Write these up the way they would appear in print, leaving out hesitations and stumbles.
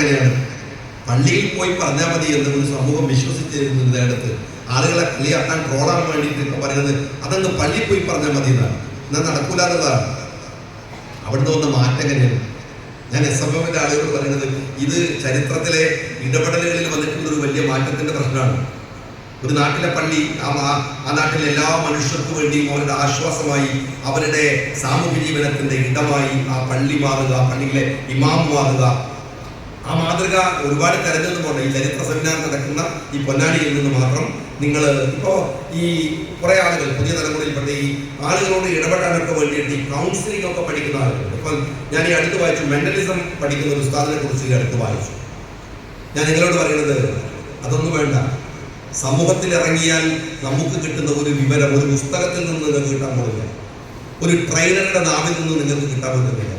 എങ്ങനെയാണ്? പള്ളിയിൽ പോയി പറഞ്ഞാൽ മതി എന്ന് ഒരു സമൂഹം വിശ്വസിച്ചിരുന്നിടത്ത് ആളുകളെ കളിയാക്കാൻ ട്രോളാൻ വേണ്ടിയിട്ട് പറയുന്നത് അതങ്ങ് പള്ളിയിൽ പോയി പറഞ്ഞാൽ മതി എന്നാണ്. എന്നാൽ നടക്കൂലെന്നതാണ്. അവിടുന്ന് വന്ന മാറ്റം എങ്ങനെയാണ്? ഞാൻ SFMന്റെ ആളുകളോട് പറയുന്നത് ഇത് ചരിത്രത്തിലെ ഇടപെടലുകളിൽ വന്നിട്ടുള്ള ഒരു വലിയ മാറ്റത്തിന്റെ പ്രശ്നമാണ്. ഒരു നാട്ടിലെ പള്ളി ആ നാട്ടിലെ എല്ലാ മനുഷ്യർക്കു വേണ്ടിയും അവരുടെ ആശ്വാസമായി, അവരുടെ സാമൂഹ്യ ജീവനത്തിന്റെ ഇടമായി ആ പള്ളി മാറുക, പള്ളിയിലെ ഇമാം മാറുക. ആ മാതൃക ഒരുപാട് കരഞ്ഞെന്ന് പോകണം. ഈ ചരിത്ര സെമിനാർ നടക്കുന്ന ഈ പൊന്നാനിയിൽ നിന്ന് മാത്രം നിങ്ങൾ ഇപ്പോൾ ഈ കുറേ ആളുകൾ പുതിയ തലമുറയിൽപ്പെട്ട ഈ ആളുകളോട് ഇടപെടാനൊക്കെ വേണ്ടിയിട്ട് ഈ കൗൺസിലിംഗ് ഒക്കെ പഠിക്കുന്ന ആളുകളുണ്ട്. ഇപ്പം ഞാൻ ഈ അടുത്ത് വായിച്ചു, മെന്റലിസം പഠിക്കുന്ന ഒരു ഉസ്താദിനെ കുറിച്ച് ഈ അടുത്ത് വായിച്ചു. ഞാൻ നിങ്ങളോട് പറയുന്നത് അതൊന്നും വേണ്ട. സമൂഹത്തിൽ ഇറങ്ങിയാൽ നമുക്ക് കിട്ടുന്ന ഒരു വിവരം ഒരു പുസ്തകത്തിൽ നിന്ന് നിങ്ങൾക്ക് കിട്ടാൻ പോകുന്നില്ല, ഒരു ട്രെയിനറുടെ നാവിൽ നിന്ന് നിങ്ങൾക്ക് കിട്ടാൻ പറ്റുന്നില്ല.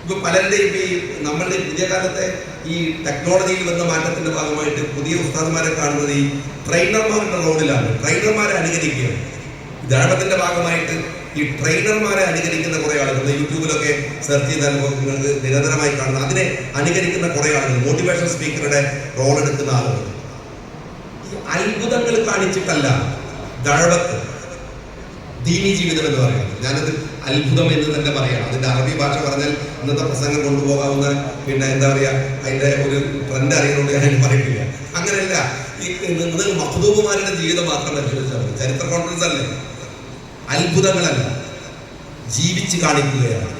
ഇപ്പൊ പലരുടെയും ഈ നമ്മളുടെ പുതിയ കാലത്തെ ഈ ടെക്നോളജിയിൽ വന്ന മാറ്റത്തിന്റെ ഭാഗമായിട്ട് പുതിയ ഉസ്താദന്മാരെ കാണുന്നത് ഈ ട്രെയിനർമാരുടെ റോഡിലാണ്. ട്രെയിനർമാരെ അനുകരിക്കുകയാണ്. ദാഴ്വത്തിന്റെ ഭാഗമായിട്ട് ഈ ട്രെയിനർമാരെ അനുകരിക്കുന്ന കുറെ ആളുകൾ യൂട്യൂബിലൊക്കെ സെർച്ച് ചെയ്താൽ നിങ്ങൾക്ക് നിരന്തരമായി കാണുന്ന അതിനെ അനുകരിക്കുന്ന കുറെ ആളുകൾ, മോട്ടിവേഷൻ സ്പീക്കറുടെ റോൾ എടുക്കുന്ന ആളുകൾ. ഈ അത്ഭുതങ്ങൾ കാണിച്ചിട്ടല്ല ദഅവത്ത് ദീനി ജീവിതം എന്ന് പറയുന്നത്. ഞാനത് അത്ഭുതം എന്ന് തന്നെ പറയാം. അതിന്റെ അറബി ഭാഷ പറഞ്ഞാൽ ഇന്നത്തെ പ്രസംഗം കൊണ്ടുപോകാവുന്ന എന്താ പറയുക, അതിന്റെ ഒരു ട്രെൻഡ് അറിയുന്നതുകൊണ്ട് ഞാൻ പറയില്ല. അങ്ങനെയല്ല. ഈ നിങ്ങൾ മഖ്ദൂമുമാരുടെ ജീവിതം മാത്രം പരിശോധിച്ചാൽ മതി. ചരിത്ര കോൺഫറൻസ് അല്ലേ, അത്ഭുതങ്ങളല്ല, ജീവിച്ച് കാണിക്കുകയാണ്.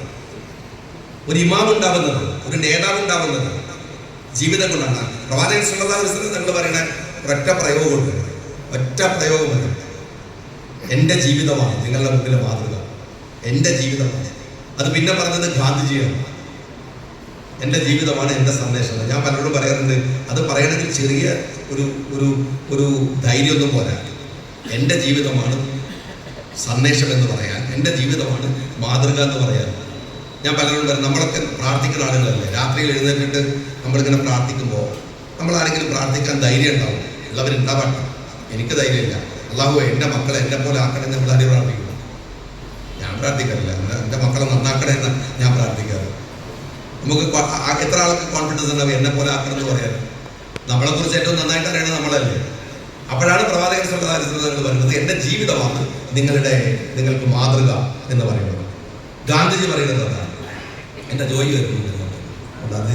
ഒരു ഇമാം ഉണ്ടാവുന്നത്, ഒരു നേതാവ് ഉണ്ടാവുന്നത് ജീവിതം കൊണ്ടാണ്. പ്രവാചകൻ സല്ലല്ലാഹു അലൈഹി വസല്ലം നിങ്ങൾ പറയുന്ന ഒറ്റ പ്രയോഗമുണ്ട്, ഒറ്റ പ്രയോഗമുണ്ട്. എൻ്റെ ജീവിതമാണ് നിങ്ങളുടെ മുന്നിലെ മാതൃക, എൻ്റെ ജീവിതമാണ്. അത് പിന്നെ പറഞ്ഞത് ഗാന്ധിജിയാണ്. എൻ്റെ ജീവിതമാണ് എൻ്റെ സന്ദേശം. ഞാൻ പലരോടും പറയാറുണ്ട്, അത് പറയണമെങ്കിൽ ചെറിയ ഒരു ഒരു ഒരു ധൈര്യമൊന്നും പോരാ. എൻ്റെ ജീവിതമാണ് സന്ദേശം എന്ന് പറയാൻ, എൻ്റെ ജീവിതമാണ് മാതൃക എന്ന് പറയാൻ. ഞാൻ പലരോടും പറയും, നമ്മളൊക്കെ പ്രാർത്ഥിക്കുന്ന ആളുകളല്ലേ. രാത്രിയിൽ എഴുന്നേറ്റിട്ട് നമ്മളിങ്ങനെ പ്രാർത്ഥിക്കുമ്പോൾ നമ്മളാരെങ്കിലും പ്രാർത്ഥിക്കാൻ ധൈര്യം ഉണ്ടാവും, ഉള്ളവരുണ്ടാവട്ടെ. എനിക്ക് ധൈര്യമില്ല. അല്ലാഹു എൻ്റെ മക്കളെ എന്നെ പോലെ ആക്കണേ നമ്മൾ ആരും പ്രാർത്ഥിക്കുന്നു. ഞാൻ പ്രാർത്ഥിക്കാറില്ല. എൻ്റെ മക്കളെ നന്നാക്കണേ എന്ന് ഞാൻ പ്രാർത്ഥിക്കാറ്. നമുക്ക് എത്ര ആൾക്ക് കോൺഫിഡൻസ് ഉണ്ടാവും എന്നെ പോലെ ആക്കണം എന്ന് പറയാൻ? നമ്മളെക്കുറിച്ച് ഏറ്റവും നന്നായിട്ട് അറിയണത് നമ്മളല്ലേ. അപ്പോഴാണ് പ്രവാചകൻ സല്ലല്ലാഹു അലൈഹി വസല്ലം പറയുന്നത് എൻ്റെ ജീവിതമാണ് നിങ്ങൾക്ക് മാതൃക എന്ന് പറയുന്നത്. ഗാന്ധിജി പറയുന്നത് അതാണ്. എൻ്റെ ജോലി വരുന്നത് അത്